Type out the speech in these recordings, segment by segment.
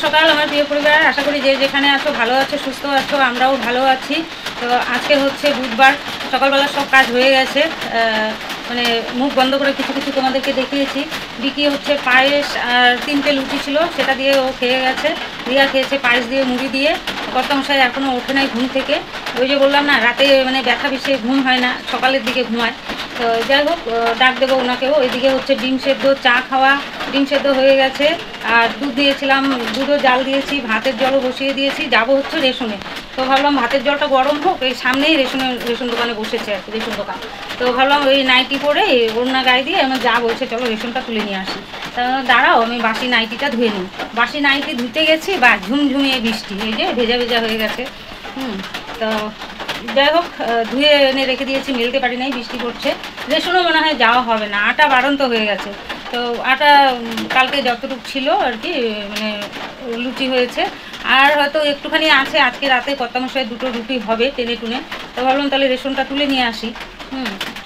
সকাল আমার প্রিয় পরিবার, আশা করি যে যেখানে আছো ভালো আছো, সুস্থ আছো, আমরাও ভালো আছি। তো আজকে হচ্ছে বুধবার, সকালবেলা সব কাজ হয়ে গেছে। মানে মুখ বন্ধ করে কিছু কিছু তোমাদেরকে দেখিয়েছি। বিকি হচ্ছে পায়েস আর 3টে লুচি ছিল, সেটা দিয়ে ও খেয়ে গেছে। রিয়া খেয়েছে পায়েস দিয়ে, মুড়ি দিয়ে। কর্তামশাই এখনও ওঠে নাই ঘুম থেকে। ওই যে বললাম না, রাতে মানে ব্যথা বেশি ঘুম হয় না, সকালের দিকে ঘুমায়। তো যাই হোক, ডাক দেবো ওনাকেও। ওইদিকে হচ্ছে ডিম সেদ্ধ, চা খাওয়া, ডিম সেদ্ধ হয়ে গেছে। আর দুধ দিয়েছিলাম, দুধও জাল দিয়েছি, ভাতের জলও বসিয়ে দিয়েছি। যাবো হচ্ছে রেশনে। তো ভাবলাম ভাতের জলটা গরম হোক, এই সামনেই রেশন দোকানে বসেছে আর কি, রেশন দোকান। তো ভাবলাম ওই নাইটি পরে ওড়না গায়ে দিয়ে আমার যা বলছে চলো রেশনটা তুলে নিয়ে আসি। তা দাঁড়াও, আমি বাসি নাইটিটা ধুয়ে নিই। বাসি নাইটি ধুতে গেছি, বা ঝুমঝুমিয়ে বৃষ্টি, এই যে ভেজা ভেজা হয়ে গেছে। তো যাই হোক, ধুয়ে এনে রেখে দিয়েছি, মেলতে পারি নাই, বৃষ্টি পড়ছে। রেশনও মনে হয় যাওয়া হবে না, আটা বাড়ন্ত হয়ে গেছে। তো আটা কালকে যতটুকু ছিল আর কি, মানে লুচি হয়েছে, আর হয়তো একটুখানি আছে। আজকে রাতে কর্তামশাই 2টো রুটি হবে টেনে টুনে। তো ভাবলাম তাহলে রেশনটা তুলে নিয়ে আসি।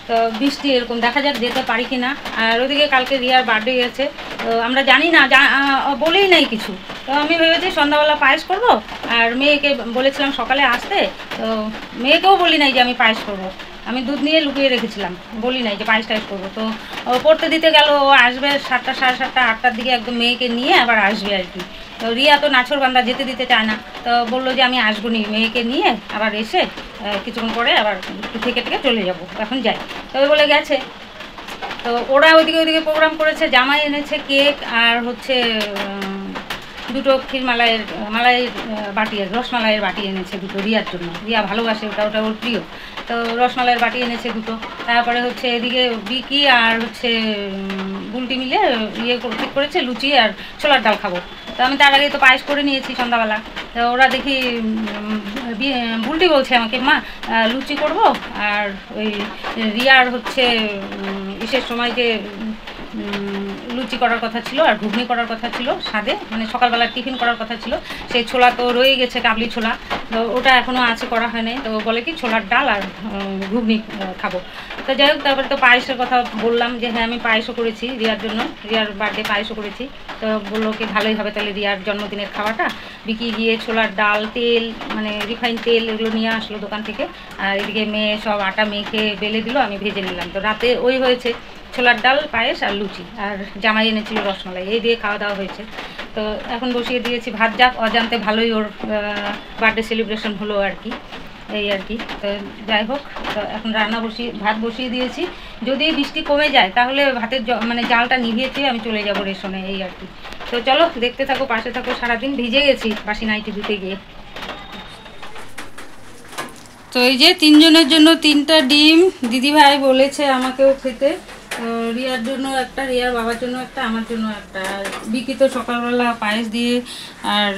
তো বৃষ্টি এরকম, দেখা যাক যেতে পারি কি না। আর ওদিকে কালকে রিয়ার বার্থডে গেছে, তো আমরা জানি না, বলেই নাই কিছু। তো আমি ভেবেছি সন্ধ্যাবেলা পায়েস করব। আর মেয়েকে বলেছিলাম সকালে আসতে, তো মেয়েকেও বলি নাই যে আমি পায়েস করব। আমি দুধ নিয়ে লুকিয়ে রেখেছিলাম, বলি নাই যে পায়েস টায়েস করবো। তো ও পড়তে দিতে গেল, ও আসবে 7টা, সাড়ে 7টা, 8টার দিকে একদম মেয়েকে নিয়ে আবার আসবে আর কি। তো রিয়া তো নাছোড়বান্ধা, যেতে দিতে চায় না। তো বললো যে আমি আসবো নি, মেয়েকে নিয়ে আবার এসে কিছুক্ষণ পরে আবার থেকে চলে যাব, এখন যাই। তবে বলে গেছে। তো ওরা ওইদিকে প্রোগ্রাম করেছে, জামাই এনেছে কেক আর হচ্ছে 2টো ক্ষীর মালাইয়ের বাটি, রসমালাইয়ের বাটি এনেছে 2টো রিয়ার জন্য। রিয়া ভালোবাসে ওটা ওর প্রিয়। তো রসমালাইয়ের বাটি এনেছে 2টো। তারপরে হচ্ছে এদিকে বিকি আর হচ্ছে বুলটি মিলে ঠিক করেছে লুচি আর ছোলার ডাল খাবো। তো আমি তার আগে তো পায়েস করে নিয়েছি সন্ধ্যাবেলা। তো ওরা দেখি বুলটি বলছে আমাকে, মা লুচি করব, আর ওই রিয়ার হচ্ছে বিশেষ সময় যে লুচি করার কথা ছিল আর ঘুগনি করার কথা ছিল সাদে, মানে সকালবেলা টিফিন করার কথা ছিল। সেই ছোলা তো রয়ে গেছে, কাবলি ছোলা, তো ওটা এখনও আছে, করা হয় নাই। তো বলে কি ছোলার ডাল আর ঘুগনি খাবো। তো যাই হোক, তারপরে তো পায়েসের কথা বললাম যে হ্যাঁ আমি পায়েসও করেছি রিয়ার জন্য, রিয়ার বার্থডে পায়েসও করেছি। তো বললো কি ভালোই হবে তাহলে রিয়ার জন্মদিনের খাওয়াটা। বিকি গিয়ে ছোলার ডাল, তেল, মানে রিফাইন তেল, এগুলো নিয়ে আসলো দোকান থেকে। আর এদিকে মেয়ে সব আটা মেখে বেলে দিল, আমি ভেজে নিলাম। তো রাতে ওই হয়েছে ছোলার ডাল, পায়েস আর লুচি, আর জামাই এনেছিল রসমালাই, এই দিয়ে খাওয়া দাওয়া হয়েছে। তো এখন বসিয়ে দিয়েছি ভাত, যাক অজান্তে ভালোই ওর বার্থডে সেলিব্রেশন হলো আর কি, এই আর কি। তো যাই হোক, তো এখন ভাত বসিয়ে দিয়েছি। যদি বৃষ্টি কমে যায় তাহলে ভাতের মানে জালটা নিভিয়েছে, আমি চলে যাব রেশনে, এই আর কি। তো চলো দেখতে থাকো, পাশে থাকো। সারাদিন ভিজে গেছি বাসি নাইটি ধুতে গিয়ে। তো এই যে 3 জনের জন্য 3টা ডিম দিদিভাই বলেছে আমাকেও খেতে। রিয়ার জন্য একটা, রিয়ার বাবার জন্য একটা, আমার জন্য একটা। আর বিকি তো সকালবেলা পায়েস দিয়ে আর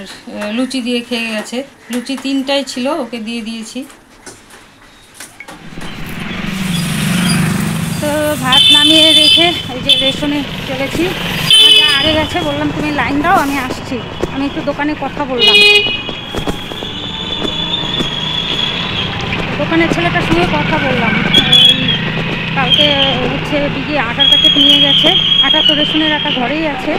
লুচি দিয়ে খেয়ে গেছে। লুচি 3টাই ছিল, ওকে দিয়ে দিয়েছি। তো ভাত নামিয়ে রেখে এই যে রেশনে চলেছি। আমার যা আগে গেছে, বললাম তুমি লাইন দাও, আমি আসছি। আমি একটু দোকানে কথা বললাম, দোকানের ছেলেটার সঙ্গে কথা বললাম। কালকে হচ্ছে বিকি আটার প্যাকেট নিয়ে গেছে। আটা তো রেশনের আটা ঘরেই আছে,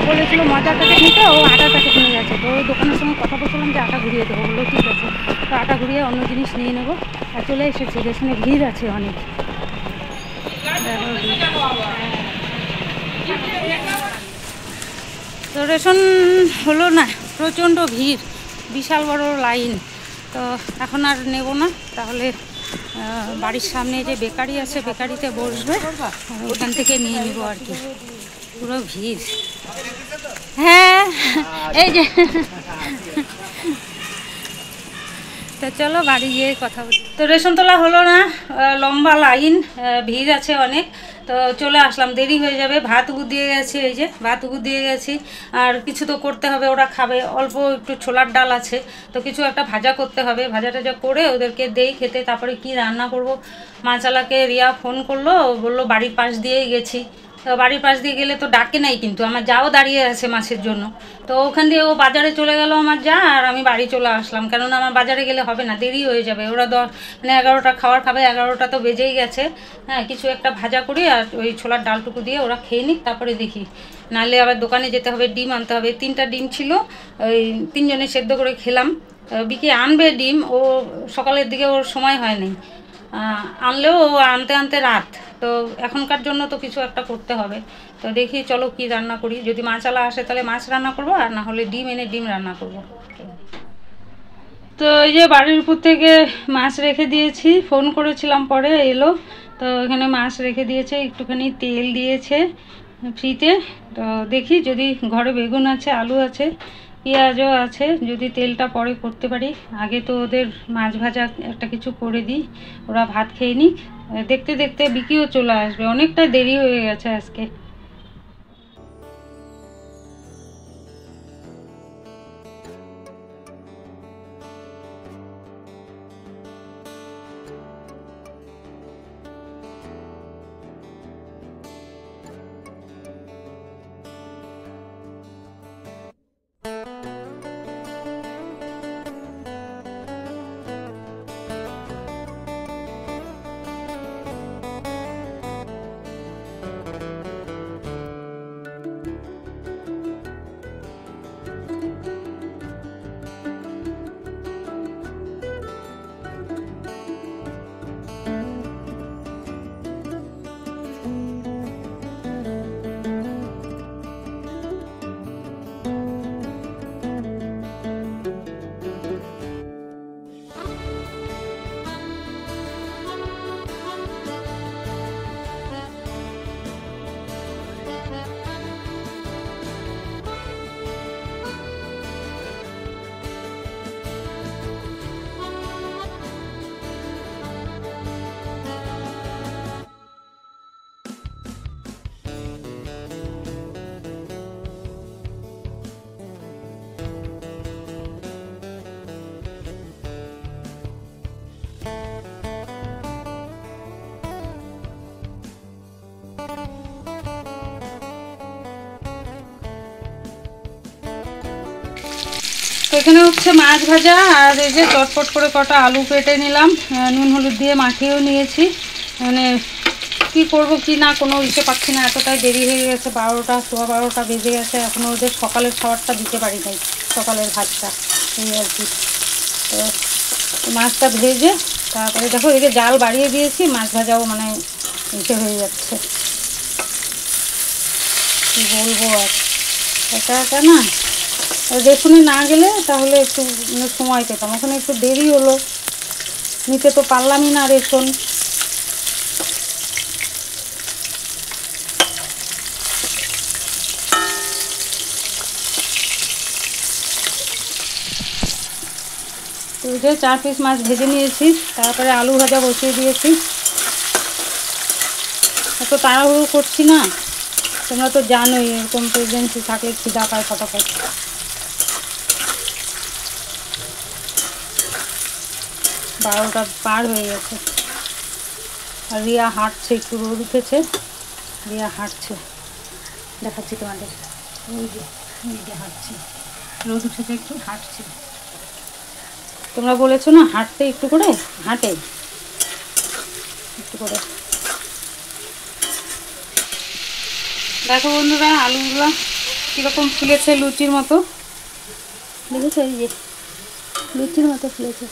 বলেছিল মজার প্যাকেট নিতে, ও আটার প্যাকেট নিয়ে গেছে। তো ওই দোকানের সঙ্গে কথা বলছিলাম যে আটা ঘুরিয়ে দেবো, বললো ঠিক আছে। তো আটা ঘুরিয়ে অন্য জিনিস নিয়ে নেবো। আর চলে এসেছি, রেশনে ভিড় আছে অনেক। তো রেশন হলো না, প্রচণ্ড ভিড়, বিশাল বড় লাইন। তো এখন আর নেব না, তাহলে বাড়ির সামনে যে বেকারি আছে, বেকারিতে বসবে, ওখান থেকে নিয়ে নেবো আর কি। পুরো ভিড়। হ্যাঁ এই যে। তো চলো বাড়ি গিয়ে কথা বলি। তো রেশন তোলা হলো না, লম্বা লাইন, ভিড় আছে অনেক। তো চলে আসলাম, দেরি হয়ে যাবে। ভাত দিয়ে গেছি, এই যে ভাত দিয়ে গেছি। আর কিছু তো করতে হবে, ওরা খাবে। অল্প একটু ছোলার ডাল আছে, তো কিছু একটা ভাজা করতে হবে। ভাজা টাজা করে ওদেরকে দেই খেতে, তারপরে কি রান্না করব। মাছালাকে রিয়া ফোন করলো, বললো বাড়ির পাশ দিয়েই গেছি, তো বাড়ির পাশ দিয়ে গেলে তো ডাকে নাই, কিন্তু আমার যাও দাঁড়িয়ে আছে মাছের জন্য। তো ওখান দিয়ে ও বাজারে চলে গেল আমার যা, আর আমি বাড়ি চলে আসলাম, কেননা আমার বাজারে গেলে হবে না, দেরি হয়ে যাবে। ওরা মানে 11টা খাবার খাবে, 11টা তো বেজেই গেছে। হ্যাঁ, কিছু একটা ভাজা করি আর ওই ছোলার ডালটুকু দিয়ে ওরা খেয়ে নিক, তারপরে দেখি। নাহলে আবার দোকানে যেতে হবে, ডিম আনতে হবে। 3টা ডিম ছিল, ওই 3জনে সেদ্ধ করে খেলাম। বিকি আনবে ডিম, ও সকালের দিকে ওর সময় হয়নি, আনলেও ও আনতে আনতে রাত। তো এখনকার জন্য তো কিছু একটা করতে হবে। তো দেখি চলো কি রান্না করি, যদি মাছালা আসে তাহলে মাছ রান্না করবো, আর না হলে ডিম এনে ডিম রান্না করব। তো এই যে বাড়ির উপর থেকে মাছ রেখে দিয়েছি, ফোন করেছিলাম পরে এলো। তো এখানে মাছ রেখে দিয়েছে, একটুখানি তেল দিয়েছে ফ্রিতে। তো দেখি যদি ঘরে বেগুন আছে, আলু আছে, পেঁয়াজও আছে, যদি তেলটা পরে করতে পারি। আগে তো ওদের মাছ ভাজা একটা কিছু করে দিই, ওরা ভাত খেয়ে নিক। দেখতে দেখতে বিকিও চলে আসবে, অনেকটা দেরি হয়ে গেছে আজকে। তো এখানে হচ্ছে মাছ ভাজা, আর এই যে চটপট করে কটা আলু কেটে নিলাম, নুন হলুদ দিয়ে মাখিয়েও নিয়েছি। মানে কি করব কি না কোনো ইসে পাচ্ছি না, এতটাই দেরি হয়ে গেছে, 12টা 12:15 বেজে গেছে, এখনও ওদের সকালের খাবারটা দিতে পারি নাই, সকালের ভাতটা, এই আর কি। তো মাছটা ভেজে তারপরে দেখো এই যে জাল বাড়িয়ে দিয়েছি, মাছ ভাজাও মানে ইসে হয়ে যাচ্ছে, কি বলবো আর। একা একা না, রেশনে না গেলে তাহলে একটু সময় পেতাম, ওখানে একটু দেরি হলো, নিতে তো পারলামই না রেশন। তো এই যে 4 পিস মাছ ভেজে নিয়েছি, তারপরে আলু ভাজা বসিয়ে দিয়েছি। এত তাড়াহুড়ো করছি না, তোমরা তো জানোই এরকম প্রেগনেন্সি থাকলে খিদা পায় ফটাফট। 12টা পার হয়ে গেছে, আর রিয়া হাঁটছে, একটু রোদ উঠেছে, রিয়া হাঁটছে, দেখাচ্ছি তোমাদের, ওই যে হাঁটছে, রোদ উঠেছে একটু হাঁটছে। তোমরা বলেছো না হাঁটতে, একটু করে হাঁটে, একটু করে। দেখো বন্ধুরা, আলুগুলো কীরকম ফুলেছে, লুচির মতো, দেখেছো? এই যে লুচির মতো ফুলেছে,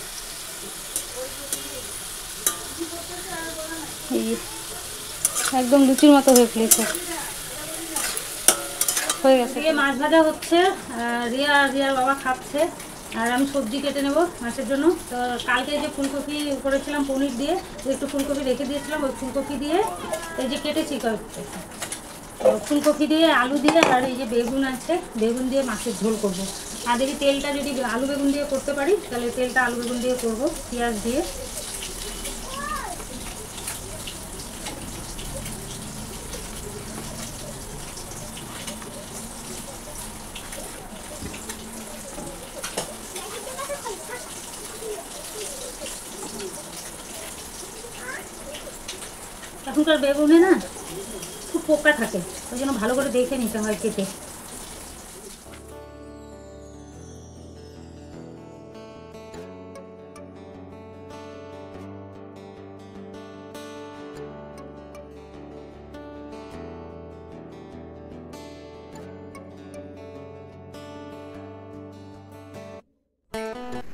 এই যে একদম লুচির মতো হয়ে ফুলেছে, হয়ে গেছে। মাছ ভাজা হচ্ছে, রিয়ার বাবা খাচ্ছে, আর আমি সবজি কেটে নেব মাছের জন্য। তো কালকে যে ফুলকপি করেছিলাম পনির দিয়ে, একটু ফুলকপি রেখে দিয়েছিলাম, ওই ফুলকপি দিয়ে এই যে কেটেছি কয়েকটা, ফুলকপি দিয়ে আলু দিয়ে, আর এই যে বেগুন আছে, বেগুন দিয়ে মাছের ঝোল করব। আর দেখি তেলটা যদি আলু বেগুন দিয়ে করতে পারি তাহলে তেলটা আলু বেগুন দিয়ে করব, পেঁয়াজ দিয়ে। এখনকার বেগুনে না খুব পোকা থাকে, ওই জন্য ভালো করে দেখে নিতে হয় কেটে।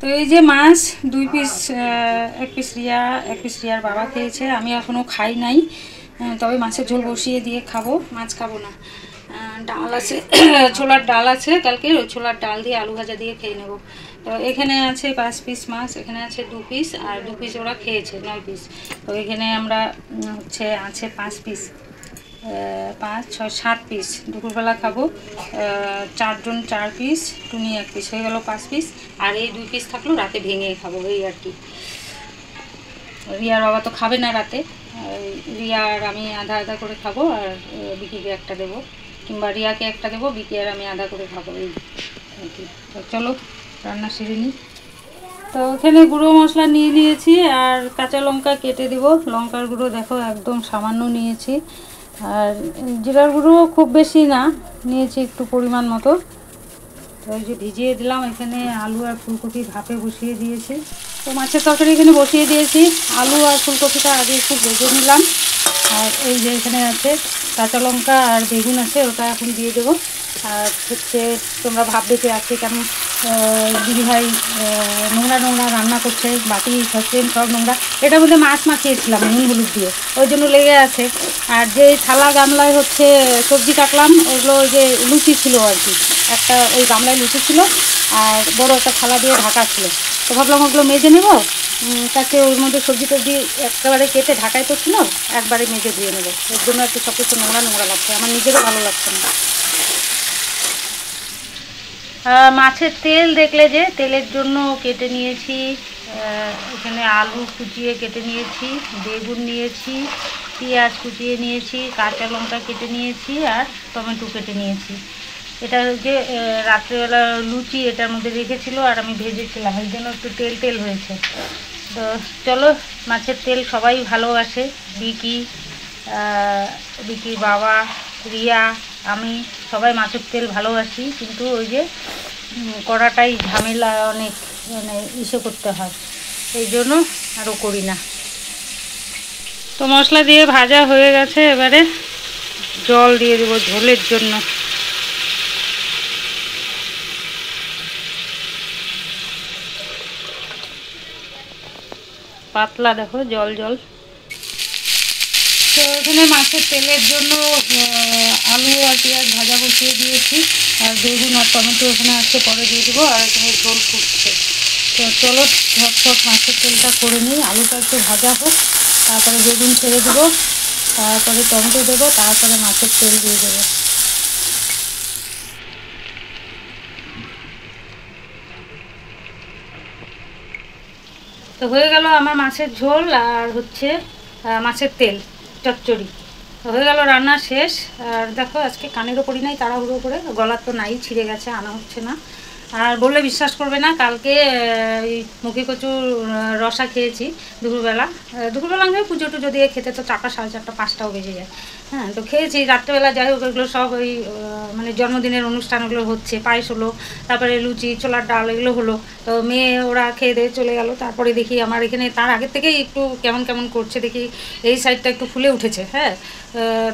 তো এই যে মাছ 2 পিস, 1 পিস রিয়া, 1 পিস রিয়ার বাবা খেয়েছে, আমি এখনও খাই নাই। তবে মাছের ঝোল বসিয়ে দিয়ে খাবো, মাছ খাবো না। ডাল আছে, ছোলার ডাল আছে কালকে, ওই ছোলার ডাল দিয়ে আলু ভাজা দিয়ে খেয়ে নেব। তো এখানে আছে 5 পিস মাছ, এখানে আছে 2 পিস, আর 2 পিস ওরা খেয়েছে 9 পিস। তো এখানে আমরা আছে 5 পিস, 5, 6, 7 পিস দুপুরবেলা খাবো। 4 জন 4 পিস, টুনি 1 পিস, হয়ে গেল 5 পিস। আর এই 2 পিস থাকলো রাতে ভেঙে খাবো, এই আর কি। রিয়ার বাবা তো খাবে না রাতে, রিয়া আর আমি আধা আধা করে খাবো, আর বিকিকে একটা দেবো, কিংবা রিয়াকে একটা দেবো, বিকি আর আমি আধা করে খাবো, এই আর কি। তো চলো রান্না সেরে নিই। তো এখানে গুঁড়ো মশলা নিয়ে নিয়েছি, আর কাঁচা লঙ্কা কেটে দেবো। লঙ্কার গুঁড়ো দেখো একদম সামান্য নিয়েছি, আর জিরার গুঁড়ো খুব বেশি না, নিয়েছি একটু পরিমাণ মতো। তো ওই যে ভিজিয়ে দিলাম। এখানে আলু আর ফুলকপি ভাপে বসিয়ে দিয়েছি। তো মাছের তরকারি এখানে বসিয়ে দিয়েছি, আলু আর ফুলকপিটা আগে একটু ভেজে নিলাম। আর এই যে এখানে আছে কাঁচা লঙ্কা আর বেগুন আছে, ওটা এখন দিয়ে দেবো। আর হচ্ছে তোমরা ভাববে যে আজকে কেন দিদিভাই নোংরা নোংরা রান্না করছে, বাটি সসপেন সব নোংরা। এটার মধ্যে মাছ মাখিয়েছিলাম নুন হলুদ দিয়ে, ওই জন্য লেগে আছে। আর যে থালা গামলায় হচ্ছে সবজি কাটলাম, ওগুলো ওই যে লুচি ছিল আর কি, একটা ওই গামলায় লুচি ছিল, আর বড় একটা থালা দিয়ে ঢাকা ছিল। তো ভাবলাম ওগুলো মেজে নেবো, তাকে ওর মধ্যে সবজি টবজি একেবারে কেটে ঢাকায় তো ছিল, একবারে মেজে দিয়ে নেবো। ওর জন্য একটু সব কিছু নোংরা নোংরা লাগছে, আমার নিজেরও ভালো লাগছে না। মাছের তেল দেখলে যে, তেলের জন্য কেটে নিয়েছি, এখানে আলু কুচিয়ে কেটে নিয়েছি, বেগুন নিয়েছি, পেঁয়াজ কুচিয়ে নিয়েছি, কাঁচা লঙ্কা কেটে নিয়েছি, আর টমেটো কেটে নিয়েছি। এটা যে রাত্রেবেলা লুচি এটার মধ্যে রেখেছিল, আর আমি ভেজেছিলাম, এই জন্য একটু তেল তেল হয়েছে। তো চলো, মাছের তেল সবাই ভালোবাসে, বিকির বাবা, রিয়া, আমি সবাই মাছের তেল ভালোবাসি, কিন্তু ওই যে কড়াটাই ঝামেলা অনেক, মানে ইসে করতে হয়, এই জন্য আরও করি না। তো মশলা দিয়ে ভাজা হয়ে গেছে, এবারে জল দিয়ে দেবো ঝোলের জন্য। পাতলা দেখো, জল জল। তো এখানে মাছের তেলের জন্য আলু আর পেঁয়াজ ভাজা বসিয়ে দিয়েছি, আর বেগুন আর টমেটো এখানে আছে, পরে দিয়ে দেবো। আর এখানে ঝোল ফুটছে। তো চলো ঝটফট মাছের তেলটা করে নিই, আলুটা একটু ভাজা হোক, তারপরে বেগুন ছেড়ে দেবো, তারপরে টমেটো দেবো, তারপরে মাছের তেল দিয়ে দেবো। তো হয়ে গেল আমার মাছের ঝোল আর হচ্ছে মাছের তেল চচ্চড়ি, হয়ে গেল রান্না শেষ। আর দেখো আজকে কানেরও পরি নাই, তাড়াহুড়ো করে, গলার তো নাই, ছিঁড়ে গেছে, আনা হচ্ছে না। আর বললে বিশ্বাস করবে না, কালকে ওই মুখে কচুর রসা খেয়েছি দুপুরবেলা। দুপুরবেলা আমি পুজো টুজো দিয়ে খেতে তো 4টা, 4:30, 5টাও বেজে যায়। হ্যাঁ, তো খেয়েছি রাত্রেবেলা। যাই হোক, এগুলো সব ওই মানে জন্মদিনের অনুষ্ঠান ওগুলো হচ্ছে, পায়েস হলো, তারপরে লুচি, ছোলার ডাল এগুলো হলো। তো মেয়ে ওরা খেয়ে দিয়ে চলে গেল। তারপরে দেখি আমার এখানে তার আগের থেকেই একটু কেমন কেমন করছে, দেখি এই সাইডটা একটু ফুলে উঠেছে। হ্যাঁ,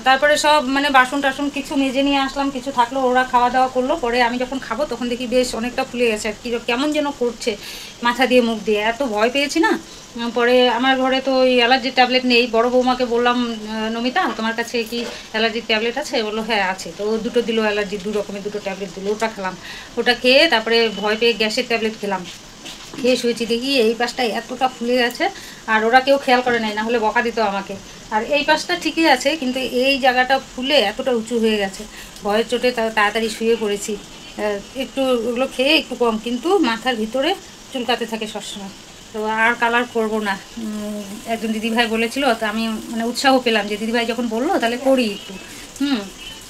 তারপরে সব মানে বাসন টাসন কিছু মেজে নিয়ে আসলাম, কিছু থাকলো, ওরা খাওয়া দাওয়া করলো। পরে আমি যখন খাবো তখন দেখি বেশ অনেকটা ফুলে গেছে, আর কি কেমন যেন করছে মাথা দিয়ে মুখ দিয়ে, এত ভয় পেয়েছি না। পরে আমার ঘরে তো ওই অ্যালার্জির ট্যাবলেট নেই। বড় বৌমাকে বললাম, নমিতা তোমার কাছে কি অ্যালার্জির ট্যাবলেট আছে? বললো হ্যাঁ আছে। তো ও 2টো দিল, অ্যালার্জির 2 রকমের 2টো ট্যাবলেট দিল, ওটা খেলাম। ওটা খেয়ে তারপরে ভয় পেয়ে গ্যাসের ট্যাবলেট খেলাম, খেয়ে শুয়েছি। দেখি এই পাশটা এতটা ফুলে গেছে, আর ওরা কেউ খেয়াল করে নাই, না হলে বকা দিত আমাকে। আর এই পাশটা ঠিকই আছে, কিন্তু এই জায়গাটা ফুলে এতটা উঁচু হয়ে গেছে। ভয়ের চোটে তাড়াতাড়ি শুয়ে পড়েছি। একটু ওগুলো খেয়ে একটু কম, কিন্তু মাথার ভিতরে চুলকাতে থাকে সবসময়। তো আর কালার করব না। একজন দিদিভাই বলেছিল, তো আমি মানে উৎসাহ পেলাম যে দিদিভাই যখন বললো তাহলে করি একটু।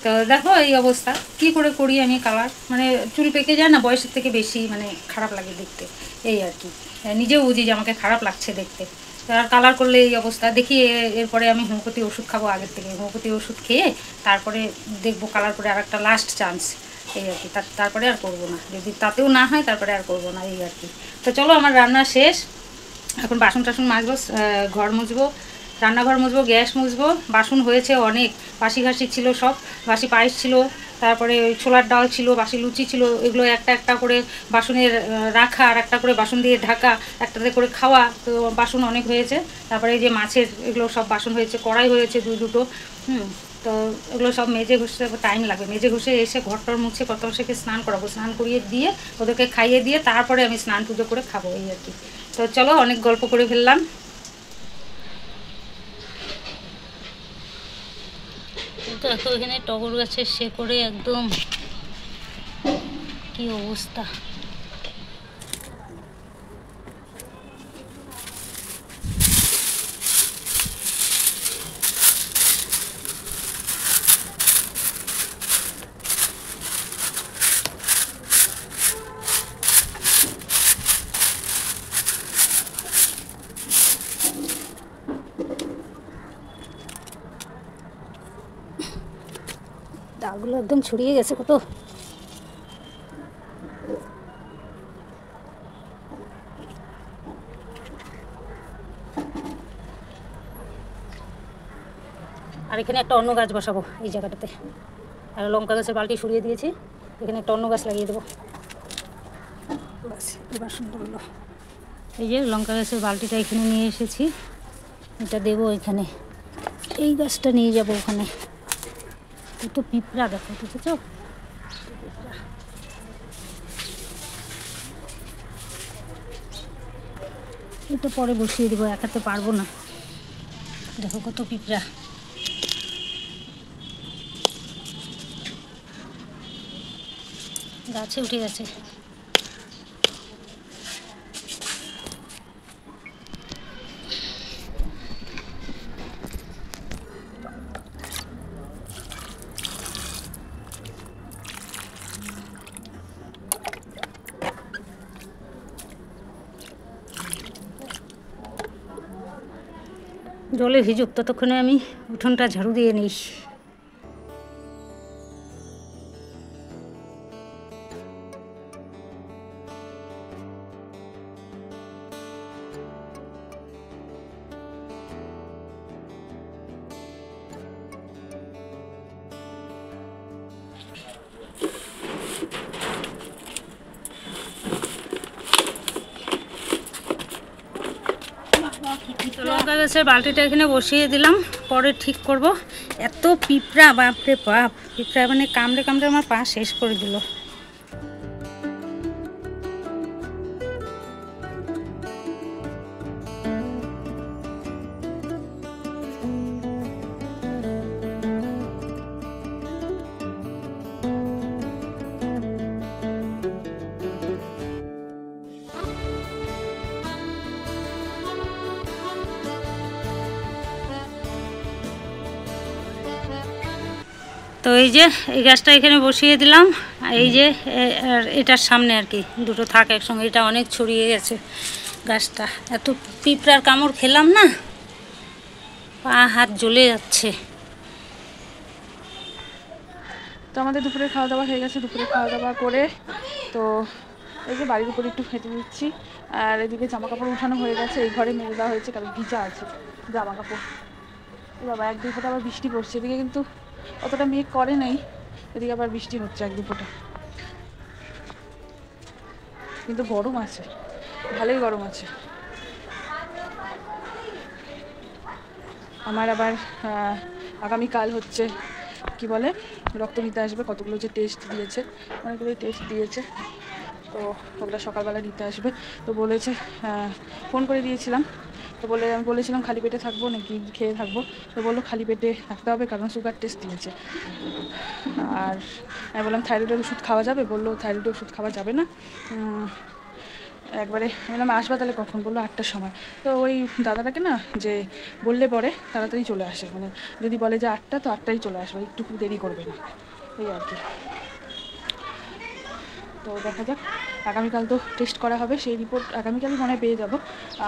তো দেখো এই অবস্থা, কি করে করি আমি কালার, মানে চুল পেকে যায় না বয়সের থেকে বেশি, মানে খারাপ লাগে দেখতে, এই আর কি। নিজেও বুঝি যে আমাকে খারাপ লাগছে দেখতে। আর কালার করলে এই অবস্থা। দেখি এরপরে আমি হোমিওপ্যাথি ওষুধ খাবো আগের থেকে, হোমিওপ্যাথি ওষুধ খেয়ে তারপরে দেখবো কালার করে আর একটা লাস্ট চান্স এই আর কি। তারপরে আর করবো না, যদি তাতেও না হয় তারপরে আর করবো না এই আর কি। তো চলো আমার রান্না শেষ, এখন বাসন টাসন মাজবো, ঘর মুছবো, রান্নাঘর মুছবো, গ্যাস মুছবো। বাসন হয়েছে অনেক, বাসি ঘাসি ছিল সব, বাসি পায়েস ছিল, তারপরে ওই ছোলার ডাল ছিল, বাসি লুচি ছিল, এগুলো একটা একটা করে বাসনের রাখা, আর একটা করে বাসন দিয়ে ঢাকা, একটাতে করে খাওয়া। তো বাসন অনেক হয়েছে। তারপরে এই যে মাছের এগুলো সব বাসন হয়েছে, কড়াই হয়েছে দুটো। তো এগুলো সব মেজে ঘষতে টাইম লাগবে। মেজে ঘষে এসে ঘরটর মুছে প্রথমে স্নান করাবো, স্নান করিয়ে দিয়ে ওদেরকে খাইয়ে দিয়ে তারপরে আমি স্নান পুজো করে খাবো এই আর কি। তো চলো, অনেক গল্প করে ফেললাম। দেখো এখানে টগর গাছের শেকড়ে একদম কি অবস্থা। ডালগুলো একদম ছড়িয়ে গেছে কত। আর এখানে একটা অন্য গাছ বসাবো এই জায়গাটাতে। আর লঙ্কা গাছের বালতি সরিয়ে দিয়েছি, এখানে একটা অন্য গাছ লাগিয়ে দেবো। বাস এবার সুন্দর হলো। এই যে লঙ্কা গাছের বালতিটা এখানে নিয়ে এসেছি, এটা দেবো এখানে। এই গাছটা নিয়ে যাব ওখানে। কত পিঁপড়া দেখো, দেখেছো? এটা পরে বসিয়ে দেবো, একাতে পারবো না। দেখো কত পিঁপড়া। গাছে উঠে গেছে। জলে ভিজুক, ততক্ষণে আমি উঠোনটা ঝাড়ু দিয়ে নিই। লঙ্কা গাছের বালতিটা এখানে বসিয়ে দিলাম, পরে ঠিক করব। এত পিঁপড়া, বাপরে বাপ, পিঁপড়া মানে কামড়ে কামড়ে আমার পা শেষ করে দিল। তো এই যে এই গাছটা এখানে বসিয়ে দিলাম, এই যে এটার সামনে আর কি দুটো থাক একসঙ্গে। এটা অনেক ছড়িয়ে গেছে গাছটা, এত পিঁপড়ার কামড় খেলাম না, পা হাত জ্বলে যাচ্ছে। তো আমাদের দুপুরে খাওয়া দাওয়া হয়ে গেছে। দুপুরে খাওয়া দাওয়া করে তো এই যে বাড়ির উপরে একটু খেতে দিচ্ছি, আর এদিকে জামা কাপড় উঠানো হয়ে গেছে। এই ঘরে মেলে দেওয়া হয়েছে, কারণ ভিজা আছে জামা কাপড়। বাবা এক দুই ফোঁটা আবার বৃষ্টি পড়ছে, এদিকে কিন্তু অতটা মেঘ করে নাই, এদিকে আবার বৃষ্টি হচ্ছে এক দু ফোঁটা। কিন্তু গরম আছে, ভালোই গরম আছে। আমার আবার আগামীকাল হচ্ছে কি বলে রক্ত নিতে আসবে। কতগুলো যে টেস্ট দিয়েছে, অনেকগুলোই টেস্ট দিয়েছে, তো ওগুলো সকালবেলা নিতে আসবে। তো বলেছে, ফোন করে দিয়েছিলাম, তো আমি বলেছিলাম খালি পেটে থাকবো নাকি খেয়ে থাকবো। তো বললো খালি পেটে থাকতে হবে, কারণ সুগার টেস্ট দিয়েছে। আর আমি বললাম থাইরয়েডের ওষুধ খাওয়া যাবে? বললো থাইরয়েডের ওষুধ খাওয়া যাবে না, একবারে। আমি বললাম আসবা তাহলে কখন? বললো 8টার সময়। তো ওই দাদাটাকে না যে বললে পরে তাড়াতাড়ি চলে আসে, মানে যদি বলে যে 8টা তো 8টাই চলে আসবে, একটু দেরি করবে না, এই আর কি। তো দেখা যাক আগামীকাল তো টেস্ট করা হবে, সেই রিপোর্ট আগামীকালই মনে হয় পেয়ে যাবো।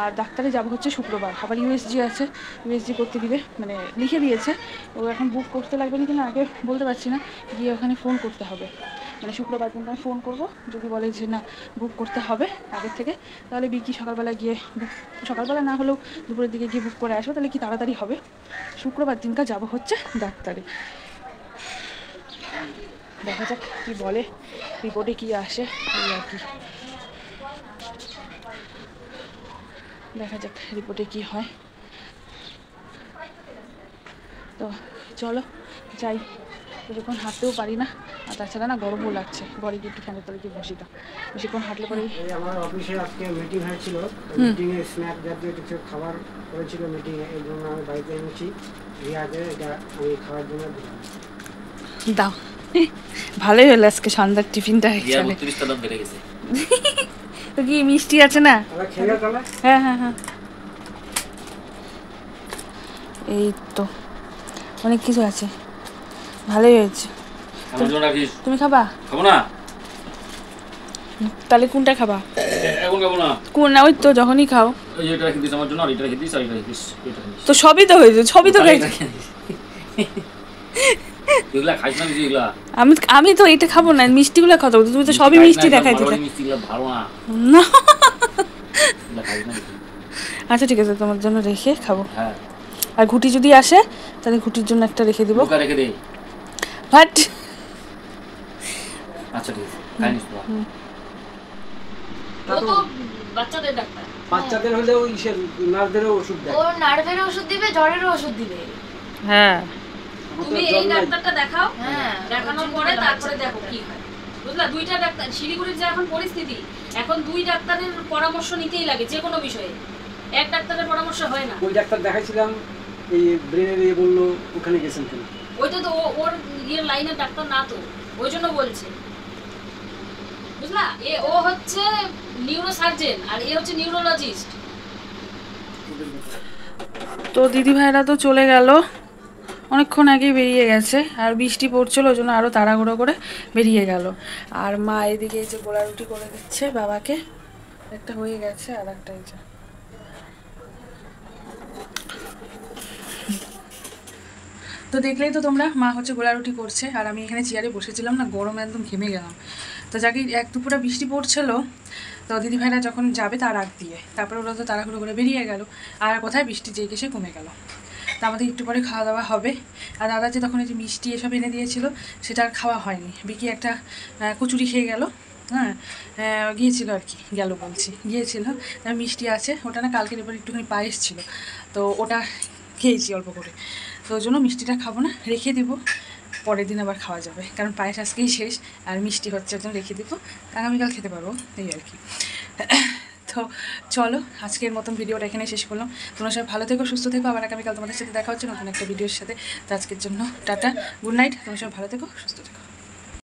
আর ডাক্তারে যাব হচ্ছে শুক্রবার। আবার ইউএসজি আছে, ইউএসজি করতে দিবে, মানে লিখে দিয়েছে। ও এখন বুক করতে লাগবে না কিনা আগে বলতে পারছি না, গিয়ে ওখানে ফোন করতে হবে। মানে শুক্রবার কিন্তু আমি ফোন করবো, যদি বলে যে না বুক করতে হবে আগের থেকে, তাহলে বিকি সকালবেলা গিয়ে বুক, সকালবেলা না হলেও দুপুরের দিকে গিয়ে বুক করে আসবো, তাহলে কি তাড়াতাড়ি হবে। শুক্রবার দিনকার যাব হচ্ছে ডাক্তারে। দেখা যাক কী বলে, রিপোর্টে কী আসে, এই আর কি। দেখা যাক রিপোর্টে কী হয়। তো চলো যাই, বেশিক্ষণ হাঁটতেও পারি না, আর তাছাড়া না গরমও লাগছে, ঘরে গিয়ে একটু ফ্যানের তলে গিয়ে বসি না, বেশিক্ষণ হাঁটলে পরে। আমার অফিসে আজকে মিটিং হয়েছিল, মিটিংয়ে স্ন্যাক জাতীয় কিছু খাবার করেছিল মিটিংয়ে, এই জন্য আমি বাড়িতে এনেছি রিয়াজে, এটা আমি খাওয়ার জন্য দিলাম। দাও, ভালোই হলো আজকে সন্ধ্যার টিফিনটা। তো কি মিষ্টি আছে না? খেয়ে তাহলে হ্যাঁ হ্যাঁ হ্যাঁ, এই তো অনেক কিছু আছে, ভালোই হয়েছে। তুমি খাবা? খাবো না। তাহলে কোনটা খাবা? এখন খাবো না। কোন না, ওই তো যখনই খাও। ওই যে এটা রেখে দিস আমার জন্য, আর এটা রেখে দিস, আর এটা রেখে দিস, এটা রেখে দিস। তো সবই তো হয়েছে, সবই তো খাইছি। এগুলা খাইস না কিছু, এগুলা আমি তো এটা খাবো না, মিষ্টিগুলো খাও। তুমি তো সবই মিষ্টি দেখাই দিলে। মিষ্টিগুলা ভালো না, না এগুলা খাইস না কিছু। আচ্ছা ঠিক আছে, তোমার জন্য রেখে খাবো। হ্যাঁ, আর ঘুটি যদি আসে তাহলে ঘুটির জন্য একটা রেখে দিব। বোকা রেখে দে। বাট আচ্ছা ঠিক আছে, খাই নিস তোরা। ও তো বাচ্চাদের ডাক্তার। বাচ্চাদের হলেও ইসের নার্ভেরও ওষুধ দেয়। ও নার্ভেরও ওষুধ দিবে, জ্বরেরও ওষুধ দিবে। হ্যাঁ, তুমি এই ডাক্তারটা দেখাও, হ্যাঁ দেখানোর পরে তারপরে দেখো কি হয়, বুঝলা? দুইটা ডাক্তার, শিলিগুড়ির যে এখন পরিস্থিতি, এখন দুই ডাক্তারের পরামর্শ নিতেই লাগে যে কোনো বিষয়ে, এক ডাক্তারের পরামর্শ হয় না। ওই ডাক্তার দেখাইছিলাম, এই ব্রেনের ইয়ে বললো, ওখানে গেছেন কেন? ওইটা তো ওর ইয়ের লাইনের ডাক্তার না, তো ওই জন্য বলছে, বুঝলা? ও হচ্ছে নিউরো সার্জন আর এ হচ্ছে নিউরোলজিস্ট। তো দিদি ভাইরা তো চলে গেল, অনেকক্ষণ আগেই বেরিয়ে গেছে। আর বৃষ্টি পড়ছিল, ওই জন্য আরও তাড়াহুড়ো করে বেরিয়ে গেল। আর মা এদিকে এই যে গোলা রুটি করে দিচ্ছে বাবাকে, একটা হয়ে গেছে আর একটা এই যে। তো দেখলেই তো তোমরা, মা হচ্ছে গোলা রুটি করছে, আর আমি এখানে চেয়ারে বসেছিলাম না, গরমে একদম ঘেমে গেলাম। তো যাকে এক দুপুরে বৃষ্টি পড়ছিল, তো দিদিভাইরা যখন যাবে তার আগ দিয়ে, তারপরে ওরা তো তাড়াহুড়ো করে বেরিয়ে গেল। আর কোথায় বৃষ্টি যেই এসে কমে গেল। তা আমাদের একটু পরে খাওয়া দাওয়া হবে। আর দাদা যে তখন এই যে মিষ্টি এসব এনে দিয়েছিল, সেটা আর খাওয়া হয়নি। বিকি একটা কচুরি খেয়ে গেল, হ্যাঁ গিয়েছিল আর কি, গেল বলছি, গিয়েছিল। মিষ্টি আছে, ওটা না কালকের এবার একটুখানি পায়েস ছিল, তো ওটা খেয়েছি অল্প করে। তো ওই জন্য মিষ্টিটা খাবো না, রেখে দিব, পরের দিন আবার খাওয়া যাবে, কারণ পায়েস আজকেই শেষ। আর মিষ্টি হচ্ছে, ওর জন্য রেখে দিব, আগামীকাল খেতে পারবো, এই আর কি। তো চলো, আজকের মতন ভিডিওটা এখানে শেষ করলাম। তোমরা সবাই ভালো থেকো, সুস্থ থেকো, আবার আগামীকাল তোমাদের সাথে দেখা হচ্ছে নতুন একটা ভিডিওর সাথে। তো আজকের জন্য টাটা, গুড নাইট, তোমরা সবাই ভালো থেকো, সুস্থ থেকো।